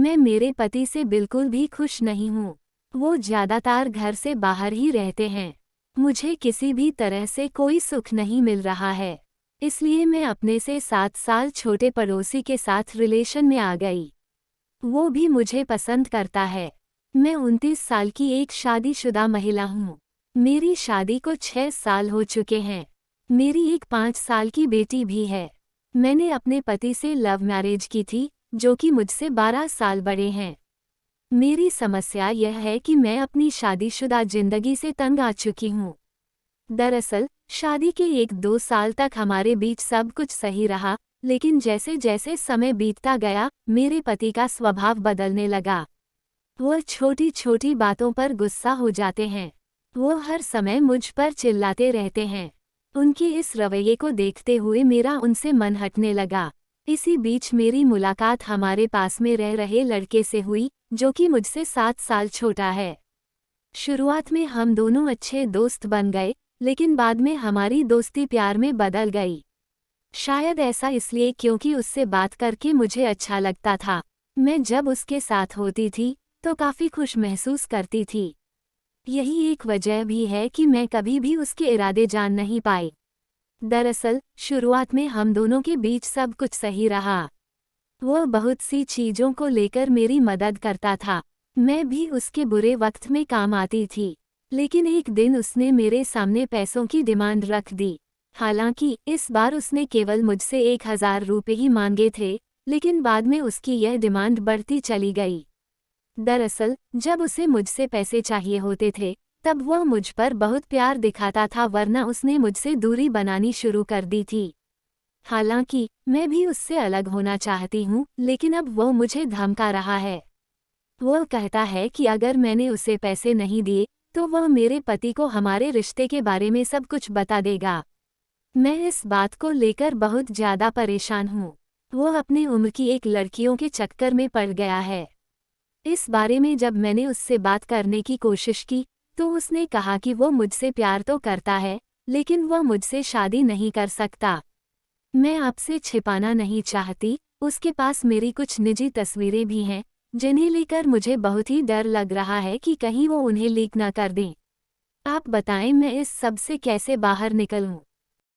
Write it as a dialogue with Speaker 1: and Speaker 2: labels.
Speaker 1: मैं मेरे पति से बिल्कुल भी खुश नहीं हूँ। वो ज़्यादातर घर से बाहर ही रहते हैं। मुझे किसी भी तरह से कोई सुख नहीं मिल रहा है। इसलिए मैं अपने से 7 साल छोटे पड़ोसी के साथ रिलेशन में आ गई। वो भी मुझे पसंद करता है। मैं 29 साल की एक शादीशुदा महिला हूँ। मेरी शादी को 6 साल हो चुके हैं। मेरी एक 5 साल की बेटी भी है। मैंने अपने पति से लव मैरिज की थी, जो कि मुझसे 12 साल बड़े हैं। मेरी समस्या यह है कि मैं अपनी शादीशुदा जिंदगी से तंग आ चुकी हूँ। दरअसल, शादी के 1-2 साल तक हमारे बीच सब कुछ सही रहा, लेकिन जैसे जैसे समय बीतता गया, मेरे पति का स्वभाव बदलने लगा। वो छोटी छोटी बातों पर गुस्सा हो जाते हैं। वो हर समय मुझ पर चिल्लाते रहते हैं। उनके इस रवैये को देखते हुए मेरा उनसे मन हटने लगा। इसी बीच मेरी मुलाकात हमारे पास में रह रहे लड़के से हुई, जो कि मुझसे 7 साल छोटा है। शुरुआत में हम दोनों अच्छे दोस्त बन गए, लेकिन बाद में हमारी दोस्ती प्यार में बदल गई। शायद ऐसा इसलिए क्योंकि उससे बात करके मुझे अच्छा लगता था। मैं जब उसके साथ होती थी, तो काफ़ी खुश महसूस करती थी। यही एक वजह भी है कि मैं कभी भी उसके इरादे जान नहीं पाई। दरअसल, शुरुआत में हम दोनों के बीच सब कुछ सही रहा। वो बहुत सी चीज़ों को लेकर मेरी मदद करता था। मैं भी उसके बुरे वक्त में काम आती थी। लेकिन एक दिन उसने मेरे सामने पैसों की डिमांड रख दी। हालांकि इस बार उसने केवल मुझसे 1000 रुपये ही मांगे थे, लेकिन बाद में उसकी यह डिमांड बढ़ती चली गई। दरअसल, जब उसे मुझसे पैसे चाहिए होते थे, तब वह मुझ पर बहुत प्यार दिखाता था, वरना उसने मुझसे दूरी बनानी शुरू कर दी थी। हालांकि मैं भी उससे अलग होना चाहती हूँ, लेकिन अब वो मुझे धमका रहा है। वो कहता है कि अगर मैंने उसे पैसे नहीं दिए, तो वह मेरे पति को हमारे रिश्ते के बारे में सब कुछ बता देगा। मैं इस बात को लेकर बहुत ज़्यादा परेशान हूँ। वो अपनी उम्र की एक लड़कियों के चक्कर में पड़ गया है। इस बारे में जब मैंने उससे बात करने की कोशिश की, तो उसने कहा कि वो मुझसे प्यार तो करता है, लेकिन वह मुझसे शादी नहीं कर सकता। मैं आपसे छिपाना नहीं चाहती, उसके पास मेरी कुछ निजी तस्वीरें भी हैं, जिन्हें लेकर मुझे बहुत ही डर लग रहा है कि कहीं वो उन्हें लीक ना कर दें। आप बताएं मैं इस सब से कैसे बाहर निकलूं?